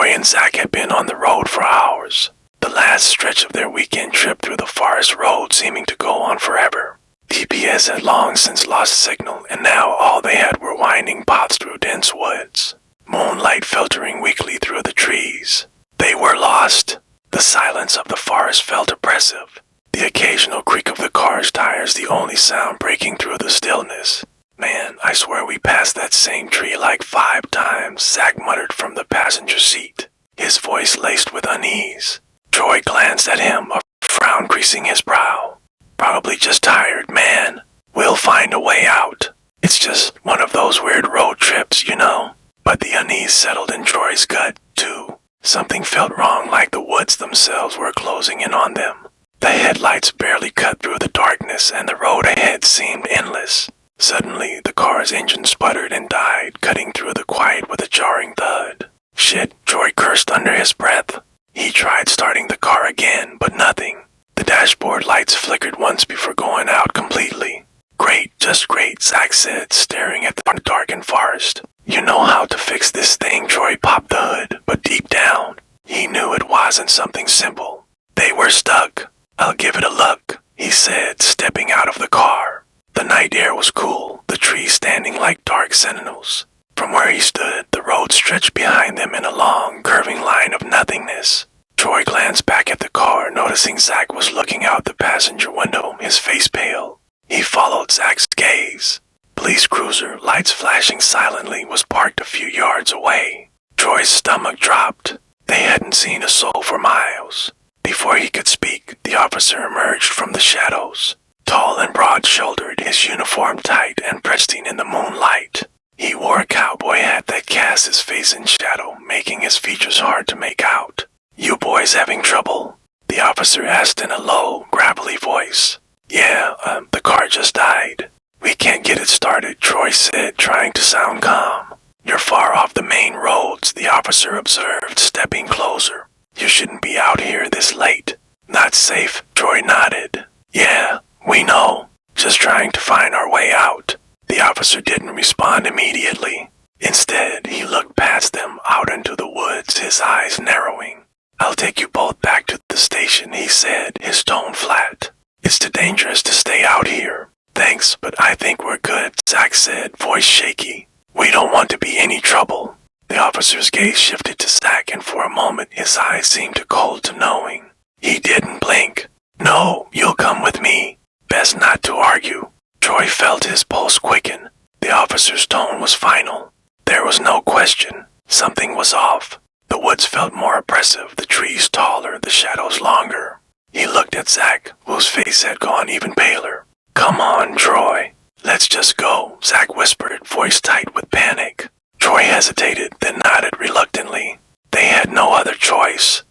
Troy and Zach had been on the road for hours, the last stretch of their weekend trip through the forest road seeming to go on forever. GPS had long since lost signal, and now all they had were winding paths through dense woods, moonlight filtering weakly through the trees. They were lost. The silence of the forest felt oppressive, the occasional creak of the car's tires the only sound breaking through the stillness. "Man, I swear we passed that same tree like 5 times, Zach muttered from the passenger seat, his voice laced with unease. Troy glanced at him, a frown creasing his brow. "Probably just tired, man. We'll find a way out. It's just one of those weird road trips, you know." But the unease settled in Troy's gut, too. Something felt wrong, like the woods themselves were closing in on them. The headlights barely cut through the darkness, and the road ahead seemed endless. Suddenly, the car's engine sputtered and died, cutting through the quiet with a jarring thud. "Shit," Troy cursed under his breath. He tried starting the car again, but nothing. The dashboard lights flickered once before going out completely. "Great, just great," Zach said, staring at the darkened forest. "You know how to fix this thing." Troy popped the hood, but deep down, he knew it wasn't something simple. They were stuck. "I'll give it a look," he said, stepping out of the car. The night air was cool, the trees standing like dark sentinels. From where he stood, the road stretched behind them in a long, curving line of nothingness. Troy glanced back at the car, noticing Zach was looking out the passenger window, his face pale. He followed Zach's gaze. Police cruiser, lights flashing silently, was parked a few yards away. Troy's stomach dropped. They hadn't seen a soul for miles. Before he could speak, the officer emerged from the shadows. Tall and broad-shouldered, his uniform tight and pristine in the moonlight. He wore a cowboy hat that cast his face in shadow, making his features hard to make out. "You boys having trouble?" the officer asked in a low, gravelly voice. "Yeah, the car just died. We can't get it started," Troy said, trying to sound calm. "You're far off the main roads," the officer observed, stepping closer. "You shouldn't be out here this late." "Not safe," Troy nodded. "Yeah, we know. Just trying to find our way out." The officer didn't respond immediately. Instead, he looked past them out into the woods, his eyes narrowing. "I'll take you both back to the station," he said, his tone flat. "It's too dangerous to stay out here." "Thanks, but I think we're good," Zach said, voice shaky. "We don't want to be any trouble." The officer's gaze shifted to Zach, and for a moment his eyes seemed cold to knowing. He didn't blink. "No, you'll come with me. Best not to argue." Troy felt his pulse quicken. The officer's tone was final. There was no question. Something was off. The woods felt more oppressive, the trees taller, the shadows longer. He looked at Zach, whose face had gone even paler. "Come on, Troy. Let's just go," Zach whispered, voice tight with panic. Troy hesitated, then nodded reluctantly. They had no other choice.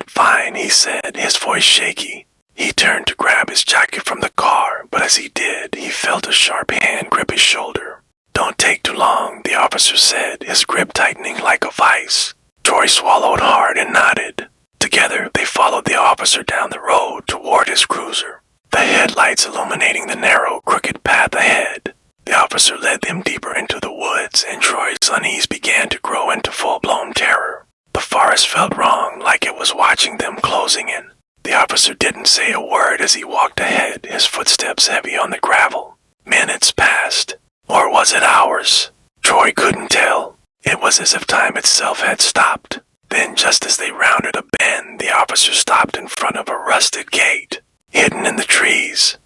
Fine," he said, his voice shaky. He turned to grab his jacket from the car, but as he did, he felt a sharp hand grip his shoulder. "Don't take too long," the officer said, his grip tightening like a vice. Troy swallowed hard and nodded. Together, they followed the officer down the road toward his cruiser, the headlights illuminating the narrow, crooked path ahead. The officer led them deeper into the woods, and Troy's unease began to grow into full-blown terror. The forest felt wrong, like it was watching them closing in. The officer didn't say a word as he walked ahead, his footsteps heavy on the gravel. Minutes passed. Or was it hours? Troy couldn't tell. It was as if time itself had stopped. Then, just as they rounded a bend, the officer stopped in front of a rusted gate, hidden in the trees.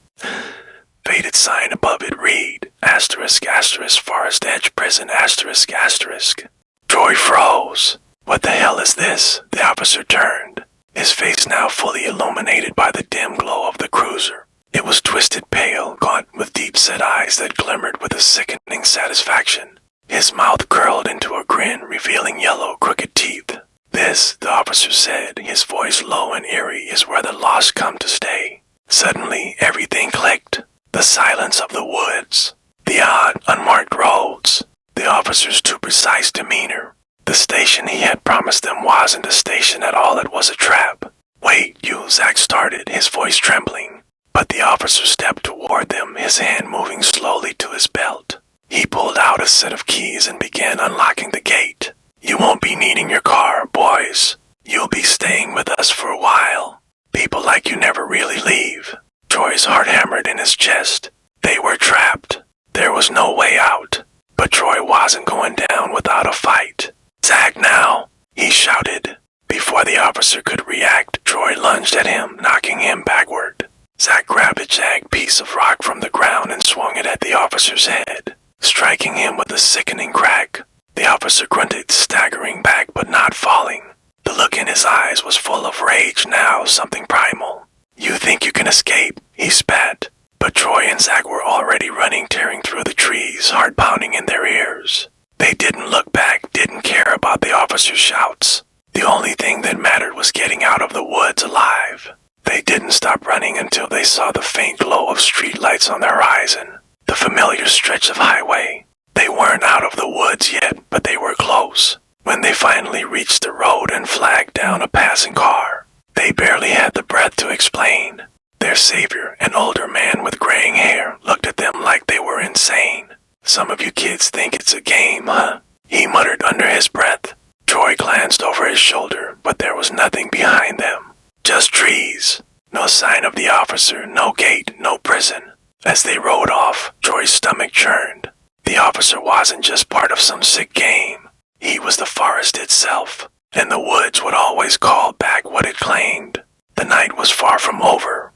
Faded sign above it read, ***, Forest Edge Prison, ***. Troy froze. What the hell is this? The officer turned, his face now fully illuminated by the dim glow of the cruiser. It was twisted pale, gaunt, with deep-set eyes that glimmered with a sickening satisfaction. His mouth curled into a grin, revealing yellow, crooked teeth. "This," the officer said, his voice low and eerie, "is where the lost come to stay." Suddenly, everything clicked. The silence of the woods, the odd, unmarked roads, the officer's too precise demeanor. The station he had promised them wasn't a station at all, it was a trap. "Wait, you," Zach started, his voice trembling. But the officer stepped toward them, his hand moving slowly to his belt. He pulled out a set of keys and began unlocking the gate. "You won't be needing your car, boy," voice. "You'll be staying with us for a while. People like you never really leave." Troy's heart hammered in his chest. They were trapped. There was no way out. But Troy wasn't going down without a fight. "Zach now!" he shouted. Before the officer could react, Troy lunged at him, knocking him backward. Zach grabbed a jagged piece of rock from the ground and swung it at the officer's head, striking him with a sickening crack. The officer grunted, staggering back but not falling. The look in his eyes was full of rage now, something primal. "You think you can escape?" he spat. But Troy and Zach were already running, tearing through the trees, heart pounding in their ears. They didn't look back, didn't care about the officer's shouts. The only thing that mattered was getting out of the woods alive. They didn't stop running until they saw the faint glow of streetlights on the horizon, the familiar stretch of highway. They weren't out of the woods yet, but they were close. When they finally reached the road and flagged down a passing car, they barely had the breath to explain. Their savior, an older man with graying hair, looked at them like they were insane. "Some of you kids think it's a game, huh?" he muttered under his breath. Troy glanced over his shoulder, but there was nothing behind them. Just trees. No sign of the officer, no gate, no prison. As they rode off, Troy's stomach churned. The officer wasn't just part of some sick game. He was the forest itself, and the woods would always call back what it claimed. The night was far from over.